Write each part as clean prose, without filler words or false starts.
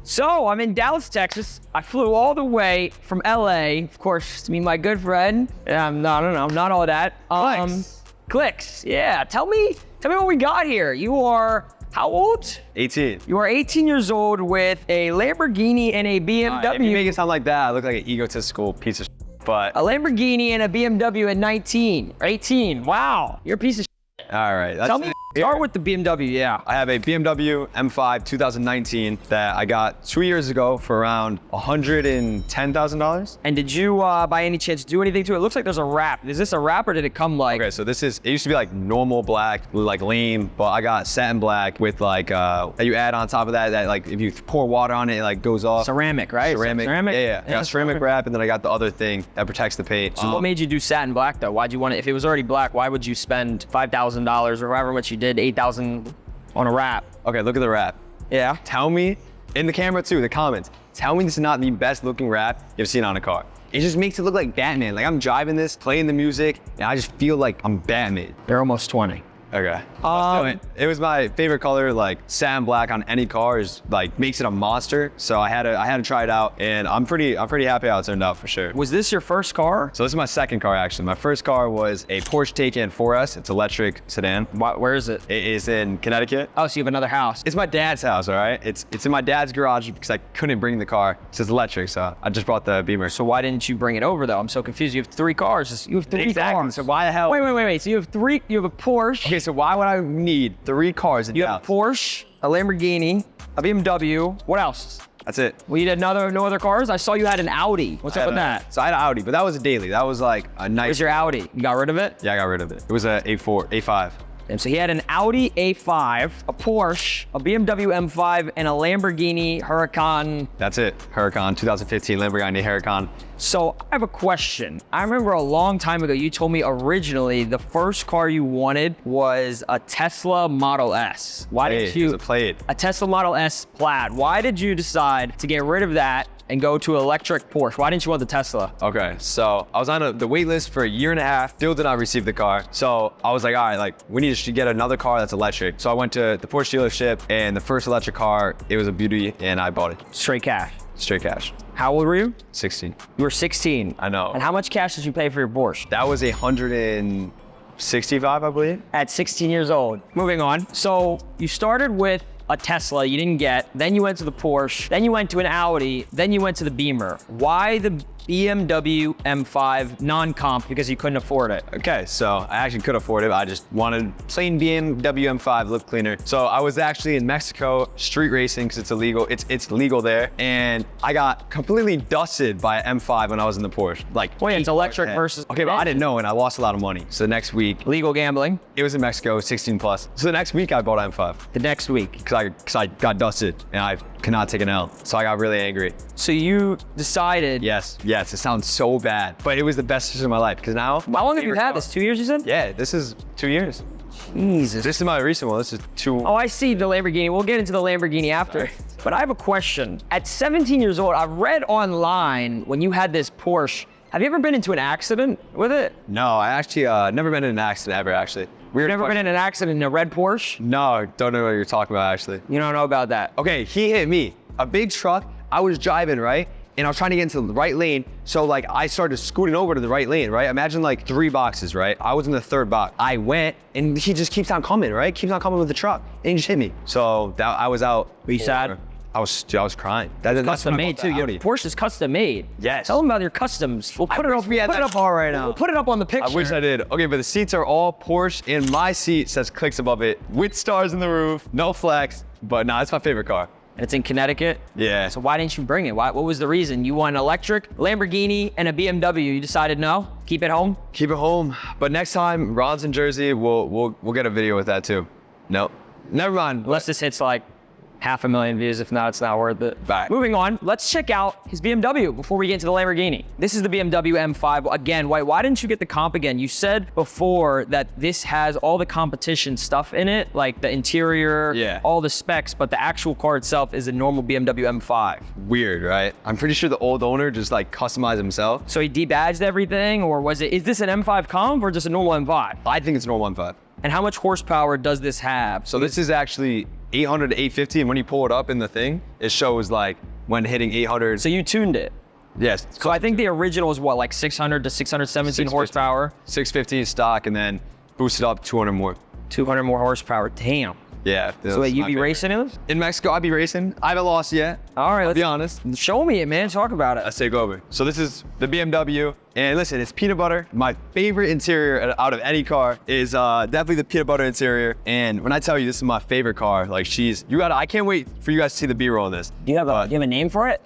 So I'm in Dallas, Texas. I flew all the way from LA, of course, to meet my good friend. I'm not all that. Clix. Yeah. Tell me what we got here. You are how old? 18. You are 18 years old with a Lamborghini and a BMW. If you make it sound like that, I look like an egotistical piece of shit, but. A Lamborghini and a BMW at 19 or 18. Wow, you're a piece of shit. All right. Tell me, start with the BMW, yeah. I have a BMW M5 2019 that I got 2 years ago for around $110,000. And did you, by any chance, do anything to it? It looks like there's a wrap. Is this a wrap or did it come like? Okay, so it used to be like normal black, like lame, but I got satin black with like, that you add on top of that like if you pour water on it, it like goes off. Ceramic, right? Ceramic. Yeah. I got ceramic wrap and then I got the other thing that protects the paint. So what made you do satin black though? Why'd you want it? If it was already black, why would you spend $5,000 or however much you did, $8,000 on a wrap? Okay, look at the wrap. Yeah. Tell me, in the camera too, the comments, tell me this is not the best looking wrap you've seen on a car. It just makes it look like Batman. Like I'm driving this, playing the music, and I just feel like I'm Batman. They're almost 20. Okay. It was my favorite color. Like satin black on any car is like makes it a monster. So I had to try it out, and I'm pretty happy how it turned out for sure. Was this your first car? So this is my second car actually. My first car was a Porsche Taycan 4S. It's electric sedan. Where is it? It is in Connecticut. Oh, so you have another house. It's my dad's house, all right? It's in my dad's garage because I couldn't bring the car. It's electric, so I just brought the Beamer. So why didn't you bring it over though? I'm so confused. You have 3 cars. You have 3 cars. So why the hell? Wait. So you have 3. You have a Porsche. Okay, so why would I need 3 cars in You have a Porsche, a Lamborghini, a BMW. What else? That's it. Well, you had no other cars? I saw you had an Audi. What's up with that? So I had an Audi, but that was a daily. That was like a nice. Where's your Audi? You got rid of it? Yeah, I got rid of it. It was a A5. And so he had an Audi A5, a Porsche, a BMW M5, and a Lamborghini Huracan. That's it. Huracan, 2015 Lamborghini Huracan. So I have a question. I remember a long time ago, you told me originally the first car you wanted was a Tesla Model S. Why did you? It was a Plaid. A Tesla Model S Plaid. Why did you decide to get rid of that and go to electric Porsche? Why didn't you want the Tesla? Okay, so I was on the wait list for a year and a half, still did not receive the car. So I was like, all right, like we need to get another car that's electric. So I went to the Porsche dealership and the first electric car, it was a beauty and I bought it. Straight cash. Straight cash. How old were you? 16. You were 16. I know. And how much cash did you pay for your Porsche? That was 165, I believe. At 16 years old. Moving on. So you started with a Tesla you didn't get, then you went to the Porsche, then you went to an Audi, then you went to the Beamer. Why the BMW M5 non-comp? Because you couldn't afford it. Okay, so I actually could afford it. I just wanted plain BMW M5, look cleaner. So I was actually in Mexico street racing because it's illegal. It's legal there, and I got completely dusted by an M5 when I was in the Porsche. Like, wait, it's electric versus. Okay, but I didn't know, and I lost a lot of money. So the next week, legal gambling. It was in Mexico, 16 plus. So the next week I bought an M5. The next week, because I got dusted and I could not take an L. So I got really angry. So you decided. Yes, it sounds so bad, but it was the best decision of my life because now. How long have you had this? 2 years, you said? Yeah, this is 2 years. Jesus. This is my recent one. This is 2. Oh, I see the Lamborghini. We'll get into the Lamborghini after. Sorry. But I have a question. At 17 years old, I read online when you had this Porsche, have you ever been into an accident with it? No, I actually never been in an accident ever, actually. You've never been in an accident in a red Porsche? No, don't know what you're talking about, actually. You don't know about that? Okay, he hit me. A big truck, I was driving, right? And I was trying to get into the right lane. So like I started scooting over to the right lane, right? Imagine like 3 boxes, right? I was in the 3rd box. I went and he just keeps on coming, right? Keeps on coming with the truck and he just hit me. So I was out. Were you sad? I was crying. That's custom made too. Your Porsche is custom made. Yes. Tell them about your customs. We'll put it up. We had that car right now. We'll put it up on the picture. I wish I did. Okay, but the seats are all Porsche and my seat says Clix above it with stars in the roof, no flex. But nah, it's my favorite car. And it's in Connecticut? Yeah. So why didn't you bring it? What was the reason? You want an electric, Lamborghini, and a BMW. You decided no? Keep it home? Keep it home. But next time, Ron's in Jersey, we'll get a video with that too. Nope. Never mind. Unless this hits like 500,000 views. If not, it's not worth it. Bye. Moving on, let's check out his BMW before we get into the Lamborghini. This is the BMW M5. Again, why didn't you get the comp again? You said before that this has all the competition stuff in it, like the interior, all the specs, but the actual car itself is a normal BMW M5. Weird, right? I'm pretty sure the old owner just like customized himself. So he debadged everything, or is this an M5 comp or just a normal M5? I think it's a normal M5. And how much horsepower does this have? So this is actually 800 to 850, and when you pull it up in the thing, it shows like when hitting 800. So you tuned it. Yes. So I think the original is what, like 600 to 617 horsepower? 615 stock, and then boosted up 200 more. 200 more horsepower, damn. Yeah. So wait, you be racing in them? In Mexico, I'd be racing. I haven't lost yet. All right, I'll be honest. Show me it, man. Talk about it. Let's take over. So this is the BMW, and listen, it's peanut butter. My favorite interior out of any car is definitely the peanut butter interior. And when I tell you this is my favorite car, like I can't wait for you guys to see the B-roll on this. Do you have a name for it?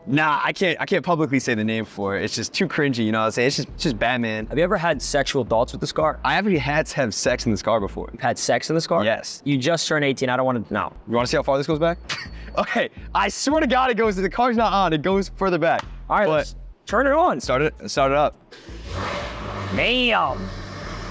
Nah, I can't publicly say the name for it. It's just too cringy, you know what I'm saying? It's just Batman. Have you ever had sexual thoughts with this car? I actually had to have sex in this car before. You've had sex in this car? Yes. You just turned 18. I don't want to know. You want to see how far this goes back? Okay, I swear to God, the car's not on. It goes further back. All right, let's turn it on. Start it up. Damn.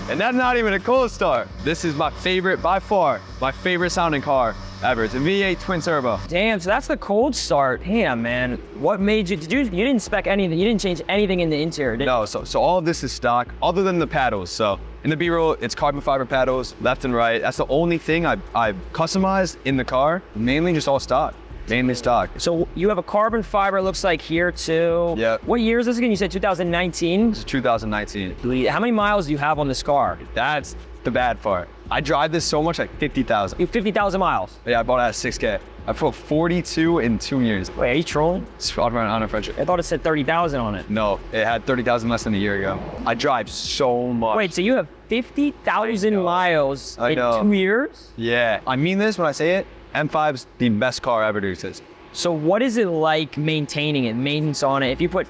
And that's not even a cold start. This is my favorite, by far, my favorite sounding car ever. It's a V8 twin turbo. Damn, so that's the cold start. Damn, man. What made you didn't spec anything, you didn't change anything in the interior, did you? No, so all of this is stock, other than the paddles. So in the B-roll, it's carbon fiber paddles, left and right. That's the only thing I've customized in the car, mainly just all stock. Mainly stock. So you have a carbon fiber, it looks like here too. Yeah. What year is this again? You said 2019? This is 2019. How many miles do you have on this car? That's the bad part. I drive this so much, like 50,000. You have 50,000 miles. Yeah, I bought it at 6K. I put 42 in 2 years. Wait, are you trolling? It's on a friendship. I thought it said 30,000 on it. No, it had 30,000 less than a year ago. I drive so much. Wait, so you have 50,000 miles in 2 years? Yeah, I mean this when I say it. M5's the best car ever to exist. So what is it like maintaining it, maintenance on it? If you put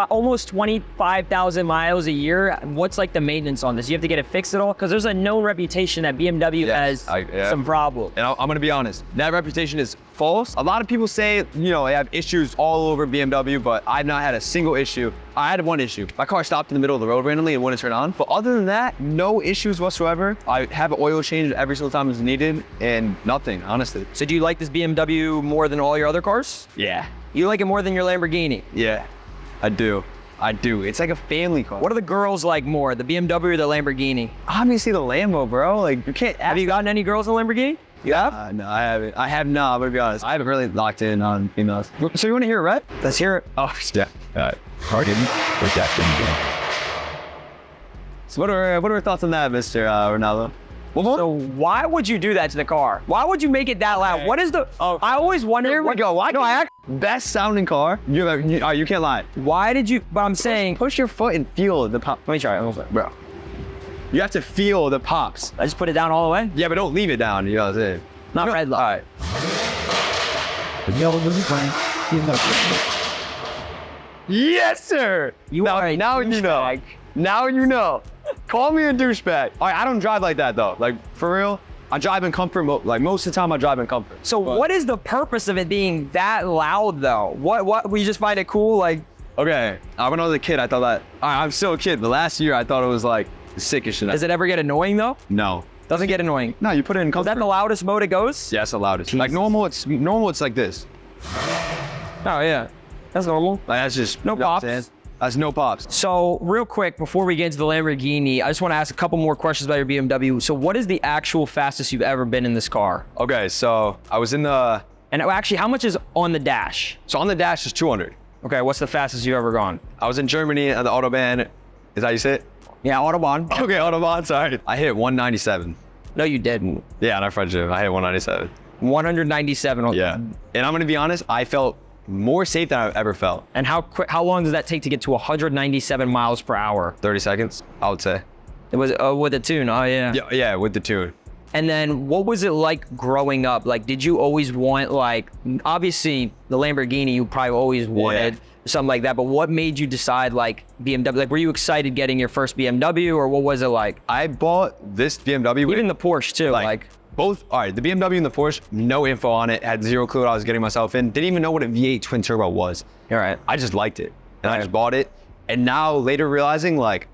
almost 25,000 miles a year, what's like the maintenance on this? You have to get it fixed at all? Because there's a known reputation that BMW has some problems. And I'm gonna be honest, that reputation is false. A lot of people say, you know, they have issues all over BMW, but I've not had a single issue. I had one issue. My car stopped in the middle of the road randomly and wouldn't turn on. But other than that, no issues whatsoever. I have an oil change every single time it's needed and nothing, honestly. So do you like this BMW more than all your other cars? Yeah. You like it more than your Lamborghini? Yeah, I do. It's like a family car. What are the girls like more, the BMW or the Lamborghini? Obviously the Lambo, bro. Like, you can't Have you gotten any girls in Lamborghini? You have? No, I haven't. I have not, I'm gonna be honest. I haven't really locked in on females. So you wanna hear it, right? Let's hear it. Oh, yeah. Pardon rejection. So what are our thoughts on that, Mr. Ronaldo? So why would you do that to the car? Why would you make it that loud? What is the, I always wonder. Here we go. Best sounding car. You can't lie. Why did you, but I'm saying. Push your foot and feel the pop. Let me try it. Bro. You have to feel the pops. I just put it down all the way? Yeah, but don't leave it down, you know what I'm saying? Not red light. All right. Yes, sir. Now you know. Now you know. Call me a douchebag. All right, I don't drive like that though. Like for real, I drive in comfort. Like most of the time, I drive in comfort. So what is the purpose of it being that loud though? What? We just find it cool, like? Okay, when I was a kid, I thought that. I'm still a kid, but last year I thought it was like the sickest shit. Does it ever get annoying though? No. Doesn't get annoying. No, you put it in comfort. Is that the loudest mode it goes? Yeah, it's the loudest. Jesus. Like normal, it's like this. Oh yeah, that's normal. Like that's just no pops. That's no pops. So real quick, before we get into the Lamborghini, I just want to ask a couple more questions about your BMW. So what is the actual fastest you've ever been in this car? Okay, so I was in the... And actually, how much is on the dash? So on the dash is 200. Okay, what's the fastest you've ever gone? I was in Germany at the Autobahn. Is that how you say it? Yeah, Autobahn. Okay, Autobahn, sorry. I hit 197. No, you didn't. Yeah, in our friendship, I hit 197. 197. Yeah, and I'm gonna be honest, I felt more safe than I've ever felt. And how long does that take to get to 197 miles per hour? 30 seconds, I would say. It was with the tune, oh yeah. Yeah, with the tune. And then what was it like growing up? Like, did you always want, like, obviously the Lamborghini you probably always wanted, something like that, but what made you decide like BMW? Like, were you excited getting your first BMW or what was it like? I bought this BMW. Even the Porsche too, like both, all right, the BMW and the Porsche, no info on it, had zero clue what I was getting myself in, didn't even know what a V8 twin turbo was. All right. I just liked it, and I just bought it, and now later realizing, like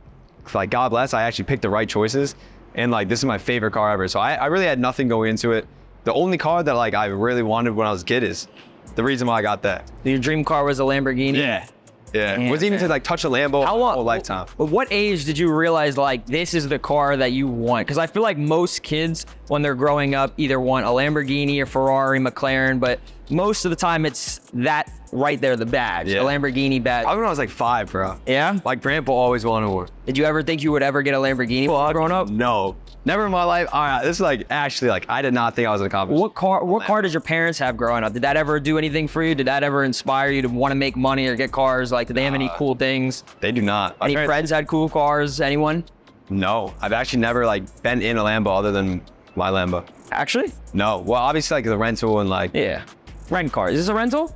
God bless, I actually picked the right choices, and like this is my favorite car ever, so I really had nothing going into it. The only car that like I really wanted when I was a kid is the reason why I got that. Your dream car was a Lamborghini? Yeah. Yeah. Damn, Was even man. to like touch a Lambo How long? whole lifetime. What age did you realize like this is the car that you want? Because I feel like most kids when they're growing up either want a Lamborghini, a Ferrari, McLaren, but most of the time it's that right there, the badge, Yeah. the Lamborghini badge. I remember when I was like 5, bro. Yeah? Like grandpa always wanted one. Did you ever think you would ever get a Lamborghini growing up? No. Never in my life. All right, this is like actually like I did not think I was an accomplishment. What car did your parents have growing up? Did that ever do anything for you? Did that ever inspire you to want to make money or get cars? Like, did they have any cool things? They do not. My Any parents- friends had cool cars? Anyone? No. I've actually never like been in a Lambo other than my Lambo. Actually? No. Well, obviously like the rental and like, Yeah. Rent car. Is this a rental?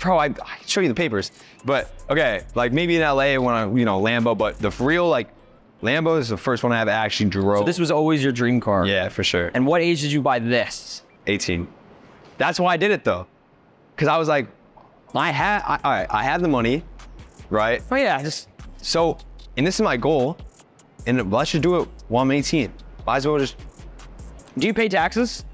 bro, I can show you the papers. But okay, like maybe in LA when I, Lambo, but the real like Lambo is the first one I have actually drove. So this was always your dream car. Yeah, for sure. And what age did you buy this? 18. That's why I did it though. Cause I was like, all right, I have the money, right? Oh yeah, So, and this is my goal, and let's just do it while I'm 18. Might as well just, do you pay taxes?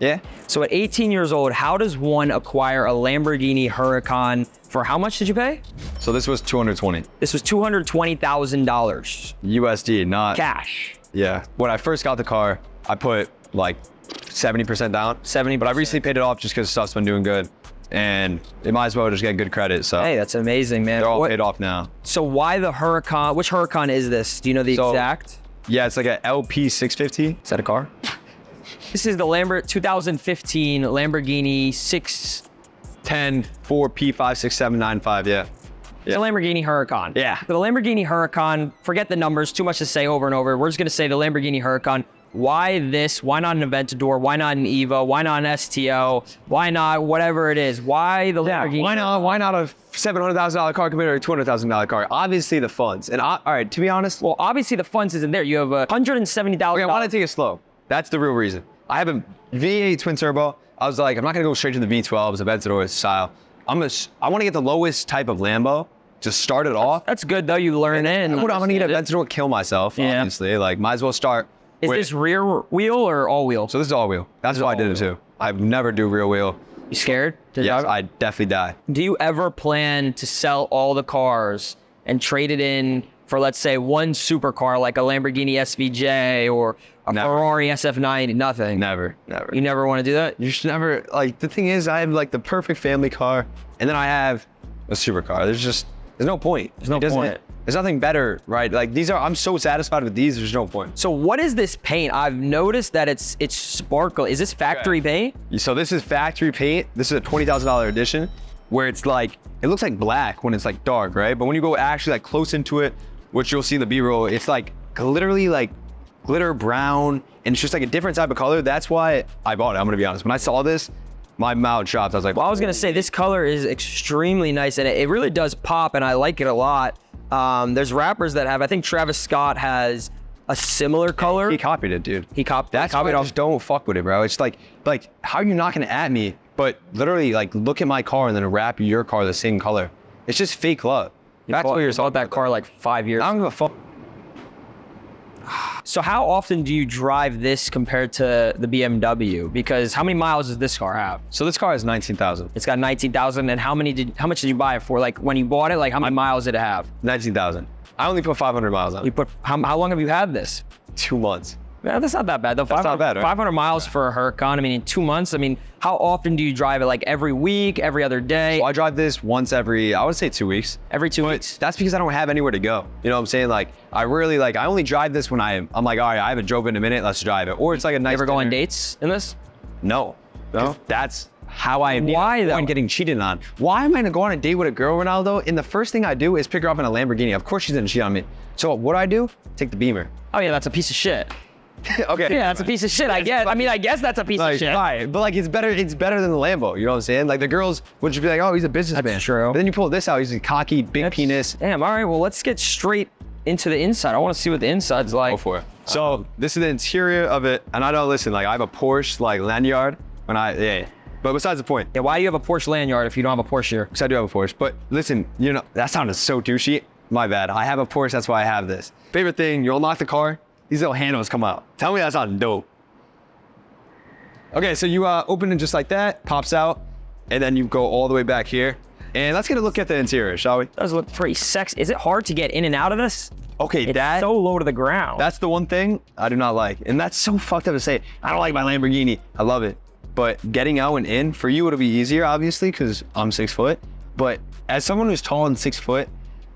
yeah. So at 18 years old, how does one acquire a Lamborghini Huracan for how much did you pay? So this was 220 This was $220,000 USD, not cash. Yeah. When I first got the car, I put like 70% down. 70, But I recently paid it off just because stuff's been doing good, and it might as well just get good credit. So Hey, that's amazing, man. they're all What- paid off now. So why the Huracan? Which Huracan is this? Do you know the So- exact? Yeah, it's like a LP 650. Is that a car? This is the 2015 Lamborghini 10 4P56795. Yeah. The Lamborghini Huracan. Yeah. The Lamborghini Huracan, forget the numbers, too much to say over and over. We're just gonna say the Lamborghini Huracan. Why this? Why not an Aventador? Why not an Evo? Why not an STO? Why not whatever it is? Why the Lamborghini? Why not a $700,000 car compared to a $200,000 car? Obviously the funds. And all right, to be honest, Well, obviously the funds isn't there. You have a $170,000. okay, I want to take it slow. That's the real reason. I have a V8 twin turbo. I was like, I'm not gonna go straight to the V12s, Aventador style. I want to get the lowest type of Lambo. Just start it off. That's good though. You learn it. And I'm gonna get an understand it. Aventador, kill myself. Yeah. Obviously, like might as well start. Is with- this rear wheel or all wheel? So this is all wheel. That's why I did it too. I never do rear wheel. You scared? Yes, I definitely die. Do you ever plan to sell all the cars and trade it in for, let's say, one supercar like a Lamborghini SVJ or a Never. Ferrari SF90? Nothing. Never. You never want to do that? You should never, like, the thing is, I have like the perfect family car, and then I have a supercar. There's no point. There's no point. There's nothing better, right? Like I'm so satisfied with these, there's no point. So what is this paint? I've noticed that it's sparkle. Is this factory paint? So this is factory paint. This is a $20,000 edition, where it's like, it looks like black when it's like dark, right? But when you go actually like close into it, which you'll see in the B-roll, it's like literally like glitter brown, and it's just like a different type of color. That's why I bought it, I'm gonna be honest. When I saw this, my mouth dropped. I was like, Well, I was gonna say this color is extremely nice and it really does pop and I like it a lot. There's rappers that have, I think Travis Scott has a similar color. he copied it, dude. That's why copied I off. just don't fuck with it, bro. It's like how are you not gonna at me, but literally like look at my car and then wrap your car the same color. It's just fake love. That's what you're bought that car like 5 years. I don't give a fuck. So how often do you drive this compared to the BMW? Because how many miles does this car have? So this car has 19,000. It's got 19,000. And how much did you buy it for? Like when you bought it, like how many miles did it have? 19,000. I only put 500 miles on You it. put how long have you had this? 2 months. Yeah, that's not that bad though. not bad, right? 500 miles for a Huracan. I mean, in 2 months. I mean, how often do you drive it? Like every week, every other day, So I drive this once every, I would say 2 weeks. every 2 weeks? That's because I don't have anywhere to go. You know what I'm saying? Like I only drive this when I'm like, all right, I haven't drove in a minute, let's drive it. Or it's like a nice You ever go on dinner. dates in this? No. That's how I am. Why, though? I'm getting cheated on. Why am I gonna go on a date with a girl, Ronaldo? And the first thing I do is pick her up in a Lamborghini. Of course she's gonna cheat on me. So what do I do? Take the Beamer. Oh yeah, that's a piece of shit. Okay. Yeah, that's a piece of shit. I guess. I mean, I guess that's a piece Like, of shit. right, but like it's better than the Lambo. You know what I'm saying? Like the girls would just be like, oh, he's a businessman. That's true. But then you pull this out, he's a cocky, big penis. Damn. All right. Well, let's get straight into the inside. I want to see what the inside's like. Go for it. So this is the interior of it, and I know. Listen, like I have a Porsche like lanyard But besides the point, Yeah. Why do you have a Porsche lanyard if you don't have a Porsche here? because I do have a Porsche. But listen, that sounded so douchey. My bad. I have a Porsche. That's why I have this. Favorite thing: you unlock the car. These little handles come out. Tell me that's not dope. Okay, so you open it just like that, pops out, and then you go all the way back here. And let's get a look at the interior, shall we? Does look pretty sexy. Is it hard to get in and out of this? Okay, It's so low to the ground. that's the one thing I do not like. And that's so fucked up to say. I don't like my Lamborghini. I love it. But getting out and in, for you, it'll be easier, obviously, because I'm 6 foot. But as someone who's tall and 6 foot,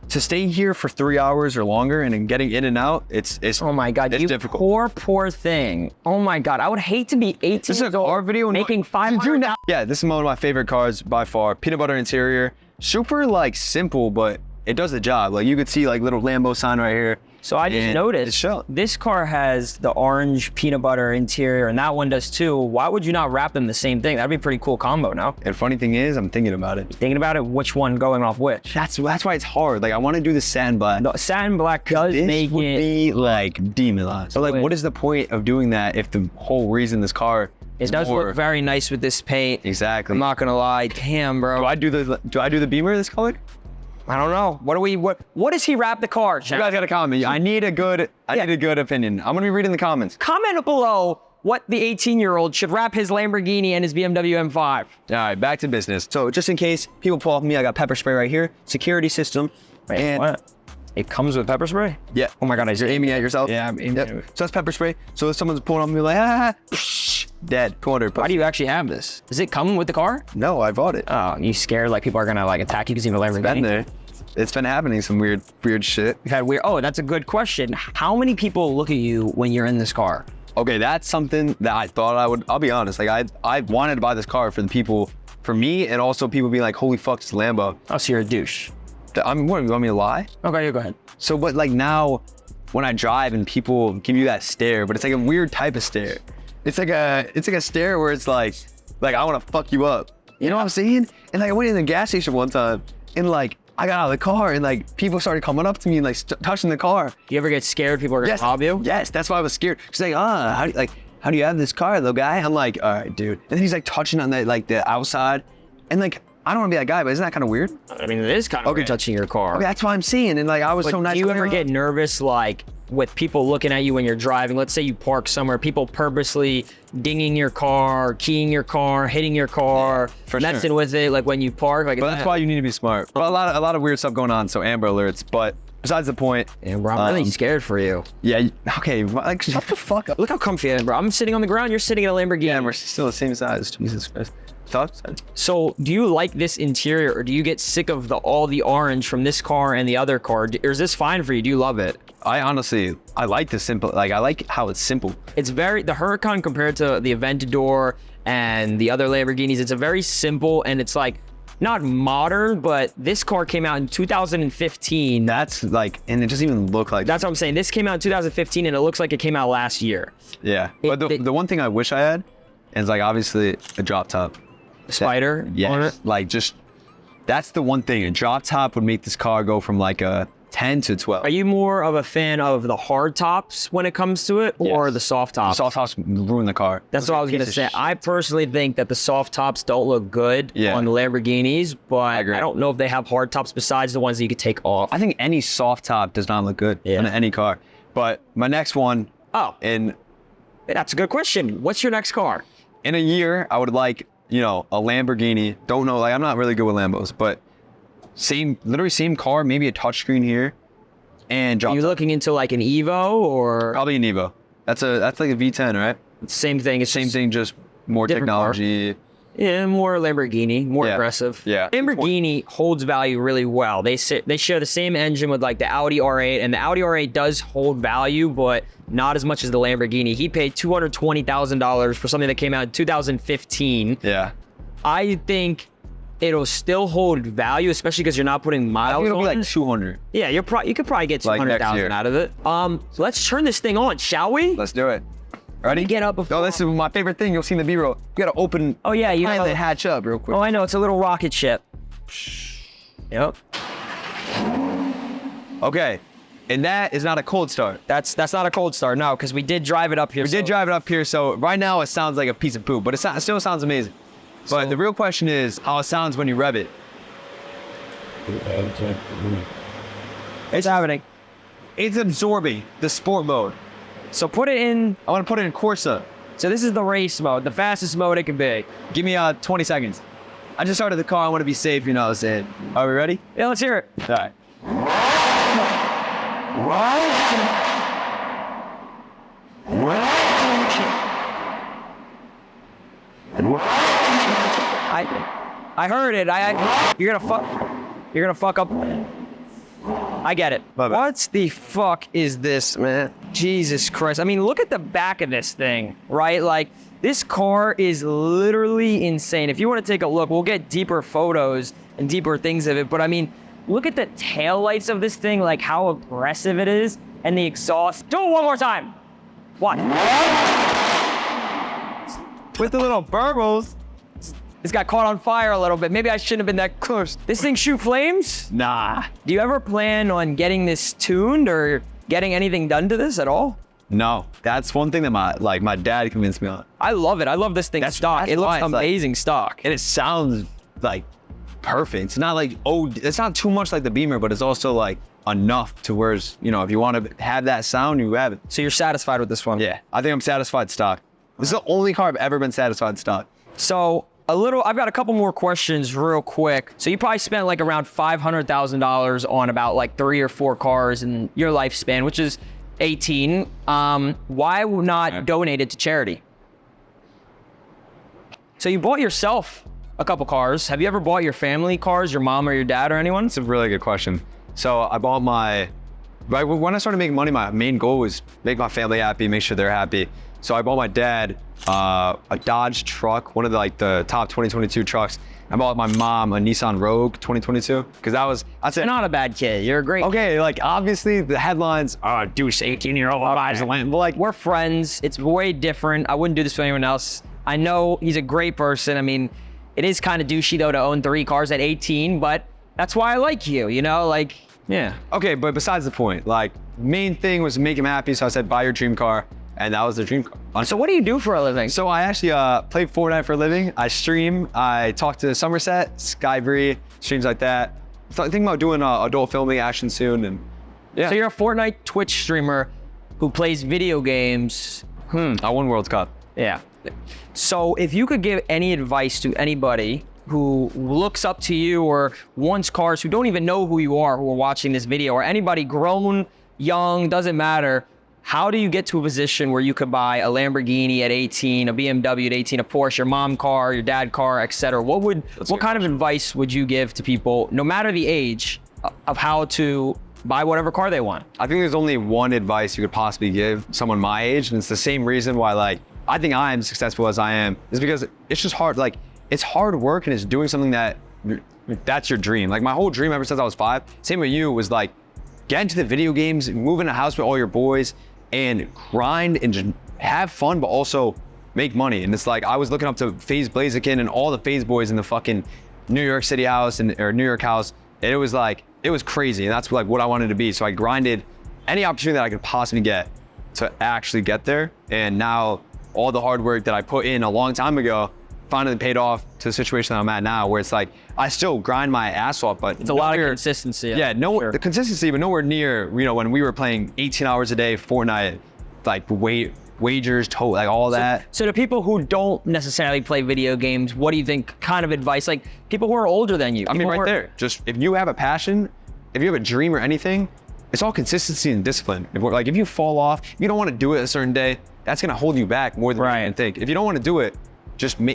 to stay here for 3 hours or longer and then getting in and out, it's oh my God, it's you difficult. poor thing. Oh my God, I would hate to be 18 This is years a car old video. making $500. Yeah, this is one of my favorite cars by far. Peanut butter interior. Super like simple, but it does the job. Like you could see like little Lambo sign right here. So I just And noticed it's shown. this car has the orange peanut butter interior and that one does too. Why would you not wrap them the same thing? That'd be a pretty cool combo, no? And funny thing is, I'm thinking about it. Thinking about it, which one going off which? That's why it's hard. Like I want to do the satin black. The satin black does This make would it. be like demonized. So like, Wait. what is the point of doing that if the whole reason this car It is does more... look very nice with this paint. Exactly. I'm not gonna lie. Damn, bro. Do I do the Beamer this color? I don't know. What does he wrap the car, You Jack? guys got to comment. I need a good opinion. I'm gonna be reading the comments. Comment below what the 18-year-old should wrap his Lamborghini and his BMW M5. All right, back to business. So just in case people pull off me, I got pepper spray right here, security system. Wait, and what? It comes with pepper spray? Yeah. Oh my God, You're aiming at yourself? Yeah, I'm aiming at it. So that's pepper spray. So if someone's pulling on me like, psh, dead, 200. Why do you actually have this? Does it come with the car? No, I bought it. Oh, you scared like people are gonna like attack you because you have a Lamborghini? Been there. It's been happening, some weird shit. You've had weird. Oh, that's a good question. How many people look at you when you're in this car? Okay, that's something that I thought I would, I'll be honest, like I wanted to buy this car for the people, for me, and also people being like, holy fuck, it's a Lambo. Oh, so you're a douche. I mean, what, you want me to lie? Okay, you go ahead. So, but like now, when I drive and people give you that stare, but it's like a weird type of stare. It's like a stare where it's like I want to fuck you up. You know what I'm saying? And like I went in the gas station one time and like I got out of the car and like people started coming up to me and like touching the car. You ever get scared people are gonna rob you? Yes, that's why I was scared. She's like, how do you have this car, little guy? I'm like, all right, dude. And then he's like touching on the outside, and like I don't want to be that guy, but isn't that kind of weird? I mean, it is kind of weird touching your car. Okay, that's what I'm saying. And like I was But so nice. do you ever get nervous, like, with people looking at you when you're driving? Let's say you park somewhere, people purposely dinging your car, keying your car, hitting your car, for messing sure. with it, like when you park. Like, But that's why you need to be smart. But a lot of weird stuff going on, so Amber Alerts. But besides the point. And bro, I'm really scared for you. Yeah, okay, like shut the fuck up. Look how comfy I am, bro. I'm sitting on the ground, you're sitting in a Lamborghini. Yeah, we're still the same size. Jesus Christ. Thoughts? So, do you like this interior, or do you get sick of all the orange from this car and the other car? Or is this fine for you? Do you love it? I honestly, I like the simple, like I like how it's simple. It's the Huracan compared to the Aventador and the other Lamborghinis, it's a very simple, and it's like, not modern, but this car came out in 2015. That's like, and it doesn't even look like. That's what I'm saying. This came out in 2015, and it looks like it came out last year. Yeah, but the one thing I wish I had is like obviously a drop top. Spider on Yeah, it. like just, that's the one thing. A drop top would make this car go from like a 10 to 12. Are you more of a fan of the hard tops when it comes to it, or Yes. the soft tops? Soft tops ruin the car. That's what I was gonna Piece of say. shit. I personally think that the soft tops don't look good on the Lamborghinis, but I agree. don't know if they have hard tops besides the ones that you could take off. I think any soft top does not look good on any car. But my next one, That's a good question. What's your next car? in a year, I would like, you know, a Lamborghini. Don't know, like I'm not really good with Lambos, but literally same car, maybe a touchscreen here, and drop Are you top. looking into like an Evo or Probably an Evo. That's like a V10, right? same thing? It's Same just- thing, just more different car. technology. Yeah, more Lamborghini, more Yeah. aggressive. Yeah. Lamborghini holds value really well. They share the same engine with like the Audi R8, and the Audi R8 does hold value, but not as much as the Lamborghini. He paid $220,000 for something that came out in 2015. Yeah. I think it'll still hold value, especially because you're not putting I miles think it'll be on like it. 200. Yeah, you could probably get Like next 200,000 year. out of it. So let's turn this thing on, shall we? Let's do it. Ready? Get up before. No, this is my favorite thing. You'll see in the B-roll. You gotta open. Oh yeah, you Pilot know. hatch up real quick. Oh, I know. It's a little rocket ship. Yep. Okay, and that is not a cold start. That's not a cold start, no, because we did drive it up here. We did drive it up here, so right now it sounds like a piece of poop, but it still sounds amazing. But the real question is how it sounds when you rev it. It's happening. It's absorbing the sport mode. So put it in. I want to put it in Corsa. So this is the race mode, the fastest mode it can be. Give me 20 seconds. I just started the car. I want to be safe, you know what I'm saying? Are we ready? Yeah, let's hear it. All right. I heard it. You're gonna fuck up. I get it. My bad. What the fuck is this, man? Jesus Christ. I mean, look at the back of this thing, right? Like, this car is literally insane. If you want to take a look, we'll get deeper photos and deeper things of it. But I mean, look at the taillights of this thing, like how aggressive it is, and the exhaust. Do it one more time. What? With the little burbles. This got caught on fire a little bit. Maybe I shouldn't have been that close. This thing shoot flames? Nah. Do you ever plan on getting this tuned or getting anything done to this at all? No, that's one thing that my dad convinced me on. I love it. I love this thing stock. that's It looks why it's like- amazing stock. And it sounds like perfect. It's not like, oh, it's not too much like the Beamer, but it's also like enough to where, you know, if you want to have that sound, you have it. So you're satisfied with this one? Yeah, I think I'm satisfied stock. This is the only car I've ever been satisfied stock. So I've got a couple more questions real quick. So you probably spent like around $500,000 on about like 3 or 4 cars in your lifespan, which is 18. Why not donate it to charity? So you bought yourself a couple cars. Have you ever bought your family cars, your mom or your dad or anyone? That's a really good question. So I bought when I started making money, my main goal was make my family happy, make sure they're happy. So I bought my dad a Dodge truck, one of the top 2022 trucks. I bought my mom a Nissan Rogue 2022 because I said, You're not a bad kid. You're a great kid. okay, like obviously the headlines, Deuce 18-year-old buys a Lambo, but like We're friends. It's way different. I wouldn't do this for anyone else. I know he's a great person. I mean, it is kind of douchey though to own 3 cars at 18, but that's why I like you, you know, like, yeah. okay, but besides the point, like main thing was to make him happy. So I said, buy your dream car. And that was the dream car. So what do you do for a living? So I actually play Fortnite for a living. I stream, I talk to Somerset, Skybree, streams like that. So I'm thinking about doing adult filming action soon, and yeah. So you're a Fortnite Twitch streamer who plays video games. I won World Cup. Yeah. So if you could give any advice to anybody who looks up to you or wants cars, who don't even know who you are, who are watching this video, or anybody grown, young, doesn't matter, how do you get to a position where you could buy a Lamborghini at 18, a BMW at 18, a Porsche, your mom car, your dad car, etc.? What kind of advice would you give to people, no matter the age, of how to buy whatever car they want? I think there's only one advice you could possibly give someone my age, and it's the same reason why like I think I am successful as I am, is because it's just hard. Like it's hard work and it's doing something that's your dream. Like my whole dream ever since I was 5, same with you, was like get into the video games, move in a house with all your boys, and grind and just have fun, but also make money. And it's like, I was looking up to FaZe Blaziken and all the FaZe boys in the fucking New York City house or New York house. And it was like, it was crazy. And that's like what I wanted to be. So I grinded any opportunity that I could possibly get to actually get there. And now all the hard work that I put in a long time ago finally paid off to the situation that I'm at now, where it's like, I still grind my ass off, but It's a lot of consistency. Yeah, Sure. the consistency, but nowhere near, you know, when we were playing 18 hours a day, Fortnite, like wagers, like all that. So to people who don't necessarily play video games, what do you think kind of advice, like people who are older than you? I mean, people right who are- there, just if you have a passion, if you have a dream or anything, it's all consistency and discipline. If you fall off, if you don't want to do it a certain day, that's gonna hold you back more than you can think. If you don't want to do it, just force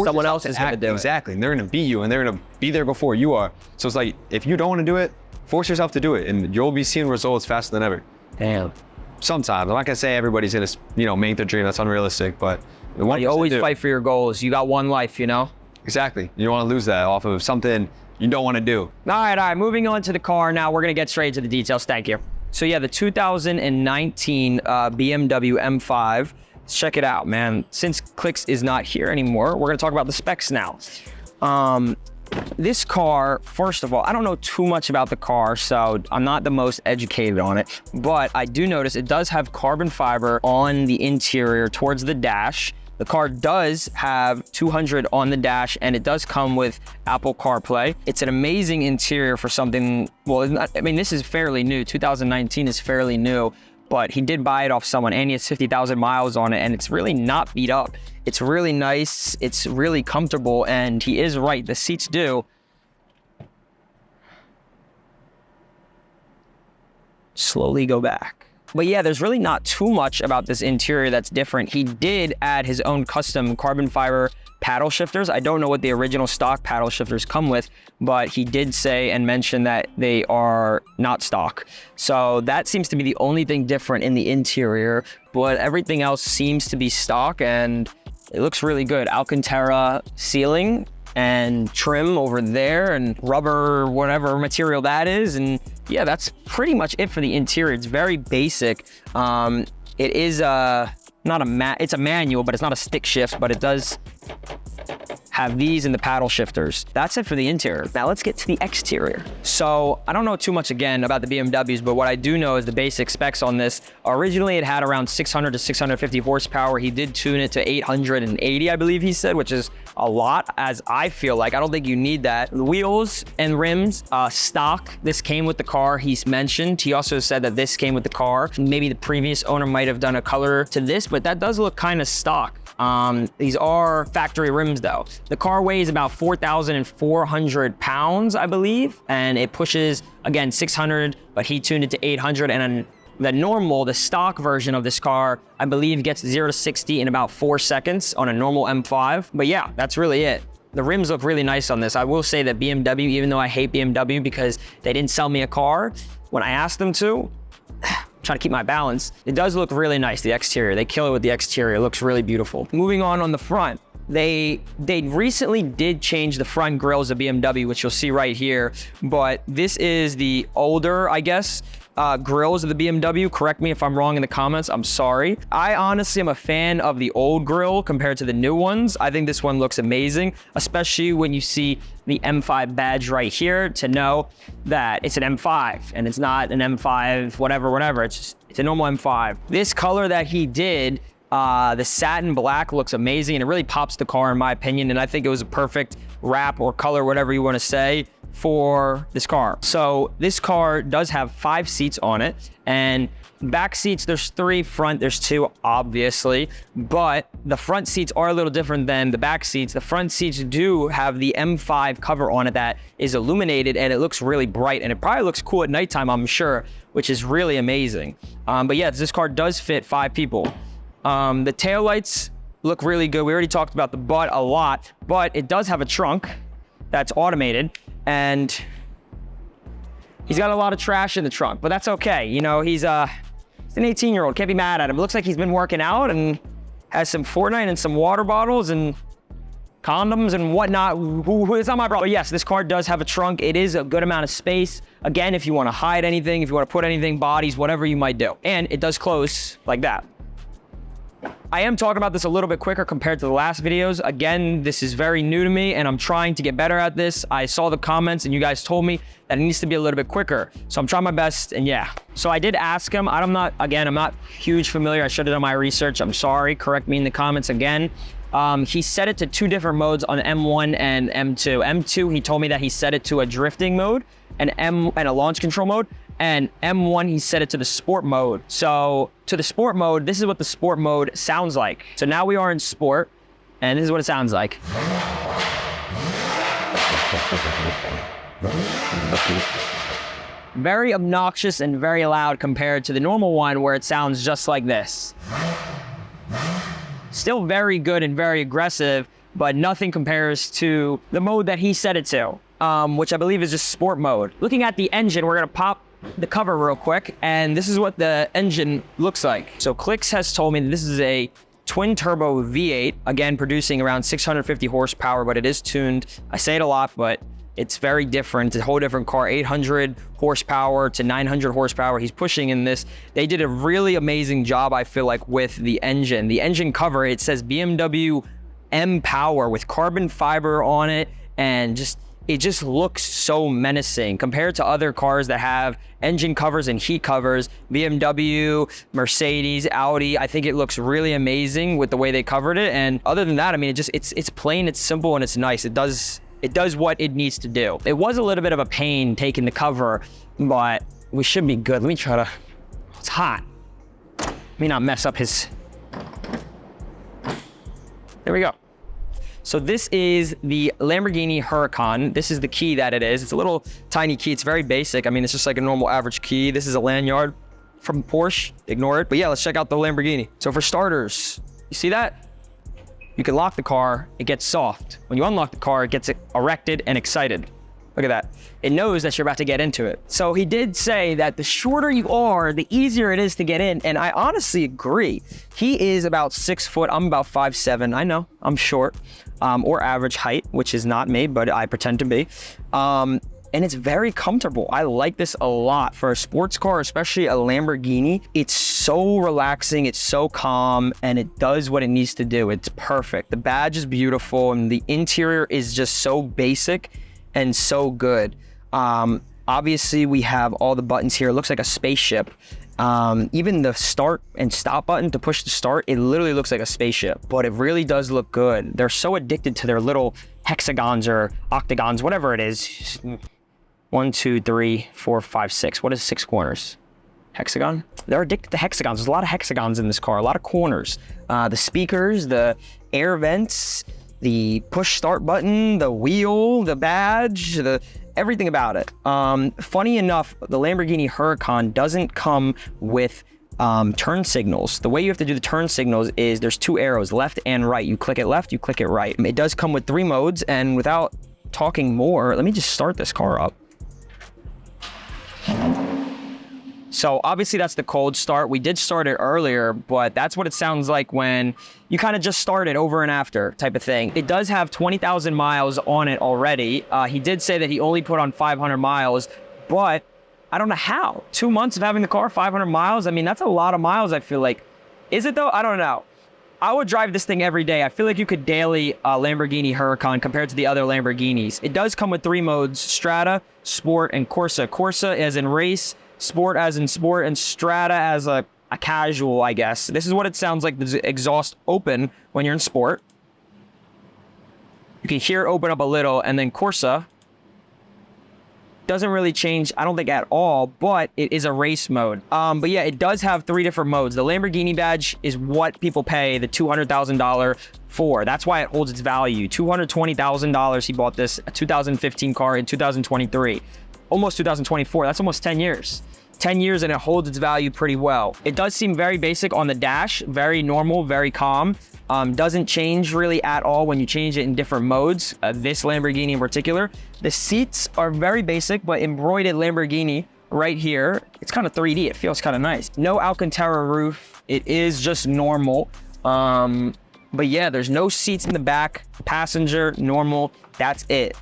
someone yourself else is gonna do it. Exactly, and they're gonna beat you, and they're gonna be there before you are. So it's like, if you don't want to do it, force yourself to do it, and you'll be seeing results faster than ever. Damn. Sometimes, I'm not gonna say everybody's gonna, you know, make their dream. That's unrealistic, but You always fight for your goals. You got one life, you know? Exactly. You don't want to lose that off of something you don't want to do. All right. Moving on to the car now. We're gonna get straight into the details. Thank you. So yeah, the 2019 BMW M5. Let's check it out, man. Since Clix is not here anymore, we're gonna talk about the specs now. This car, first of all, I don't know too much about the car, so I'm not the most educated on it, but I do notice it does have carbon fiber on the interior towards the dash. The car does have 200 on the dash, and it does come with Apple CarPlay. It's an amazing interior for something, well, I mean, this is fairly new. 2019 is fairly new, but he did buy it off someone and he has 50,000 miles on it, and it's really not beat up. It's really nice, it's really comfortable, and he is right, the seats do slowly go back. But yeah, there's really not too much about this interior that's different. He did add his own custom carbon fiber paddle shifters. I don't know what the original stock paddle shifters come with, but he did say and mention that they are not stock. So that seems to be the only thing different in the interior, but everything else seems to be stock and it looks really good. Alcantara ceiling and trim over there and rubber, whatever material that is. And yeah, that's pretty much it for the interior. It's very basic. It is it's a manual, but it's not a stick shift, but it does have these in the paddle shifters. That's it for the interior. Now let's get to the exterior. So I don't know too much again about the BMWs, but what I do know is the basic specs on this. Originally it had around 600 to 650 horsepower. He did tune it to 880, I believe he said, which is a lot, as I feel like. I don't think you need that. The wheels and rims, stock. This came with the car, he's mentioned. He also said that this came with the car. Maybe the previous owner might have done a color to this, but that does look kind of stock. These are factory rims though. The car weighs about 4,400 pounds, I believe, and it pushes, again, 600, but he tuned it to 800, and the stock version of this car, I believe, gets 0 to 60 in about 4 seconds on a normal M5. But yeah, that's really it. The rims look really nice on this. I will say that BMW, even though I hate BMW because they didn't sell me a car when I asked them to, trying to keep my balance, it does look really nice, the exterior. They kill it with the exterior. It looks really beautiful. Moving on the front, they recently did change the front grills of BMW, which you'll see right here, but this is the older, I guess, grills of the BMW. Correct me if I'm wrong in the comments, I'm sorry. I honestly am a fan of the old grill compared to the new ones. I think this one looks amazing, especially when you see the M5 badge right here to know that it's an M5 and it's not an M5 whatever. It's a normal M5. This color that he did, the satin black, looks amazing and it really pops the car in my opinion, and I think it was a perfect wrap or color, whatever you want to say, for this car. So this car does have 5 seats on it, and back seats, there's 3, front there's 2, obviously, but the front seats are a little different than the back seats. The front seats do have the M5 cover on it that is illuminated, and it looks really bright, and it probably looks cool at nighttime, I'm sure, which is really amazing. But yeah, this car does fit 5 people. The taillights look really good. We already talked about the butt a lot, but it does have a trunk that's automated, and he's got a lot of trash in the trunk, but that's okay. You know, he's an 18-year-old, can't be mad at him. It looks like he's been working out and has some Fortnite and some water bottles and condoms and whatnot. It's not my problem. But yes, this car does have a trunk. It is a good amount of space. Again, if you want to hide anything, if you want to put anything, bodies, whatever you might do. And it does close like that. I am talking about this a little bit quicker compared to the last videos. Again, this is very new to me and I'm trying to get better at this. I saw the comments and you guys told me that it needs to be a little bit quicker. So I'm trying my best, and yeah. So I did ask him. I'm not huge familiar. I should have done my research. I'm sorry, correct me in the comments again. He set it to 2 different modes on M1 and M2. M2, he told me that he set it to a drifting mode and a launch control mode. And M1, he set it to the sport mode. So to the sport mode, this is what the sport mode sounds like. So now we are in sport, and this is what it sounds like. Very obnoxious and very loud compared to the normal one where it sounds just like this. Still very good and very aggressive, but nothing compares to the mode that he set it to, which I believe is just sport mode. Looking at the engine, we're gonna pop the cover real quick, and this is what the engine looks like. So Clix has told me that this is a twin turbo V8, again producing around 650 horsepower, but it is tuned. I say it a lot, but it's very different. It's a whole different car. 800 horsepower to 900 horsepower he's pushing in this. They did a really amazing job, I feel like, with the engine. The engine cover, it says BMW M Power with carbon fiber on it, and it just looks so menacing compared to other cars that have engine covers and heat covers. BMW, Mercedes, Audi, I think it looks really amazing with the way they covered it. And other than that, I mean, it's plain, it's simple, and it's nice. It does what it needs to do. It was a little bit of a pain taking the cover, but we should be good. Let me try to, it's hot. Let me not mess up his. There we go. So this is the Lamborghini Huracan. This is the key that it is. It's a little tiny key. It's very basic. I mean, it's just like a normal average key. This is a lanyard from Porsche. Ignore it. But yeah, let's check out the Lamborghini. So for starters, you see that? You can lock the car, it gets soft. When you unlock the car, it gets erected and excited. Look at that. It knows that you're about to get into it. So he did say that the shorter you are, the easier it is to get in. And I honestly agree. He is about 6 foot. I'm about 5'7". I know I'm short, or average height, which is not me, but I pretend to be. And it's very comfortable. I like this a lot for a sports car, especially a Lamborghini. It's so relaxing, it's so calm, and it does what it needs to do. It's perfect. The badge is beautiful, and the interior is just so basic and so good. Obviously, we have all the buttons here. It looks like a spaceship. Even the start and stop button to push the start, it literally looks like a spaceship, but it really does look good. They're so addicted to their little hexagons or octagons, whatever it is. 1, 2, 3, 4, 5, 6. What is 6 corners? Hexagon? They're addicted to hexagons. There's a lot of hexagons in this car, a lot of corners. The speakers, the air vents, the push start button, the wheel, the badge, everything about it. Funny enough, the Lamborghini Huracan doesn't come with turn signals. The way you have to do the turn signals is there's 2 arrows, left and right. You click it left, you click it right. It does come with 3 modes, and without talking more, let me just start this car up. So obviously that's the cold start. We did start it earlier, but that's what it sounds like when you kind of just start it over and after type of thing. It does have 20,000 miles on it already. He did say that he only put on 500 miles, but I don't know how. 2 months of having the car, 500 miles. I mean, that's a lot of miles, I feel like. Is it though? I don't know. I would drive this thing every day. I feel like you could daily Lamborghini Huracan compared to the other Lamborghinis. It does come with 3 modes, Strata, Sport, and Corsa. Corsa as in race, Sport as in sport, and Strata as a casual, I guess. This is what it sounds like, the exhaust open when you're in Sport. You can hear it open up a little, and then Corsa doesn't really change, I don't think at all, but it is a race mode. But yeah, it does have 3 different modes. The Lamborghini badge is what people pay the $200,000 for. That's why it holds its value. $220,000 he bought this, a 2015 car in 2023. Almost 2024, that's almost 10 years. 10 years and it holds its value pretty well. It does seem very basic on the dash, very normal, very calm. Doesn't change really at all when you change it in different modes, this Lamborghini in particular. The seats are very basic, but embroidered Lamborghini right here. It's kind of 3D, it feels kind of nice. No Alcantara roof, it is just normal. But yeah, there's no seats in the back, passenger, normal, that's it.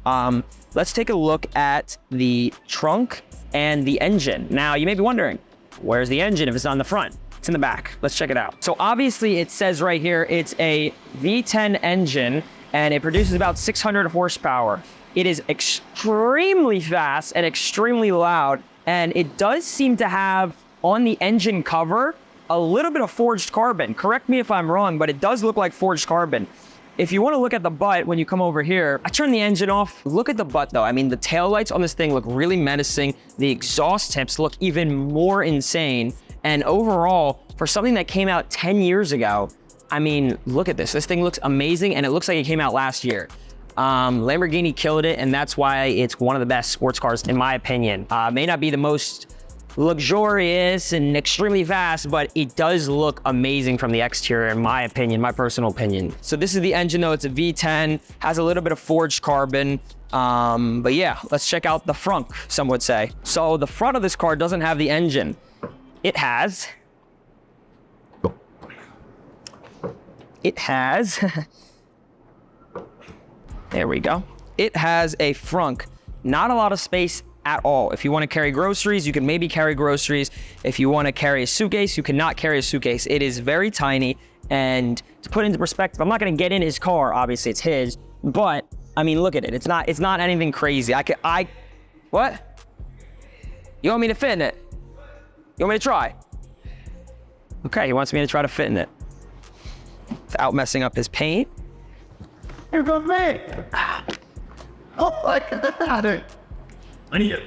Let's take a look at the trunk and the engine. Now, you may be wondering, where's the engine if it's on the front? It's in the back. Let's check it out. So obviously it says right here, it's a V10 engine and it produces about 600 horsepower. It is extremely fast and extremely loud. And it does seem to have on the engine cover, a little bit of forged carbon. Correct me if I'm wrong, but it does look like forged carbon. If you want to look at the butt when you come over here, I turn the engine off. Look at the butt though. I mean, the taillights on this thing look really menacing. The exhaust tips look even more insane. And overall, for something that came out 10 years ago, I mean, look at this. This thing looks amazing and it looks like it came out last year. Lamborghini killed it, and that's why it's one of the best sports cars in my opinion. May not be the most luxurious and extremely fast, but it does look amazing from the exterior in my opinion, my personal opinion. So this is the engine though, it's a V10, has a little bit of forged carbon. But yeah, let's check out the front, some would say. So the front of this car doesn't have the engine. It has, there we go. It has a frunk, not a lot of space at all. If you want to carry groceries, you can maybe carry groceries. If you want to carry a suitcase, you cannot carry a suitcase. It is very tiny, and to put into perspective, I'm not going to get in his car, obviously it's his, but I mean, look at it. It's not anything crazy. What? You want me to fit in it? You want me to try? Okay, he wants me to try to fit in it without messing up his paint. Here goes me. Oh my God. I need it.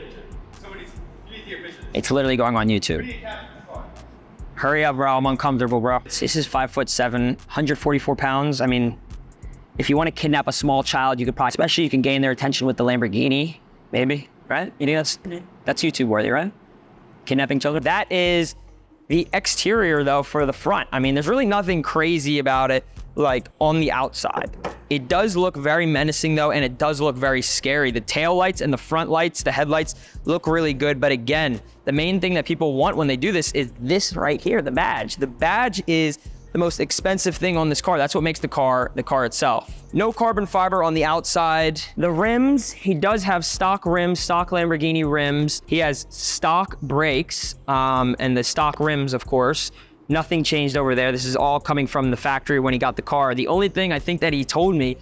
You need to get pictures. It's literally going on YouTube. Hurry up, bro. I'm uncomfortable, bro. This is 5'7", 144 pounds. I mean, if you want to kidnap a small child, you could probably, especially you can gain their attention with the Lamborghini, maybe, right? You think that's YouTube worthy, right? Kidnapping children. That is the exterior though for the front. I mean, there's really nothing crazy about it, like on the outside. It does look very menacing though, and it does look very scary. The tail lights and the front lights, the headlights look really good. But again, the main thing that people want when they do this is this right here, the badge. The badge is the most expensive thing on this car. That's what makes the car itself. No carbon fiber on the outside. The rims, he does have stock rims, stock Lamborghini rims. He has stock brakes, and the stock rims, of course. Nothing changed over there. This is all coming from the factory when he got the car. The only thing I think that he told me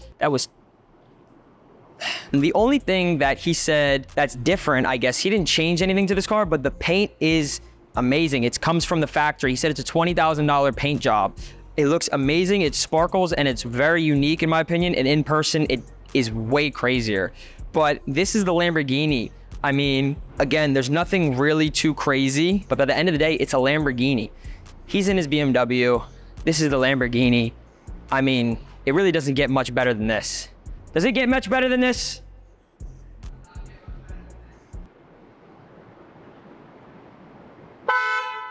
the only thing that he said that's different, I guess, he didn't change anything to this car, but the paint is amazing. It comes from the factory. He said it's a $20,000 paint job. It looks amazing. It sparkles and it's very unique in my opinion. And in person, it is way crazier. But this is the Lamborghini. I mean, again, there's nothing really too crazy, but by the end of the day, it's a Lamborghini. He's in his BMW. This is the Lamborghini. I mean, it really doesn't get much better than this. Does it get much better than this?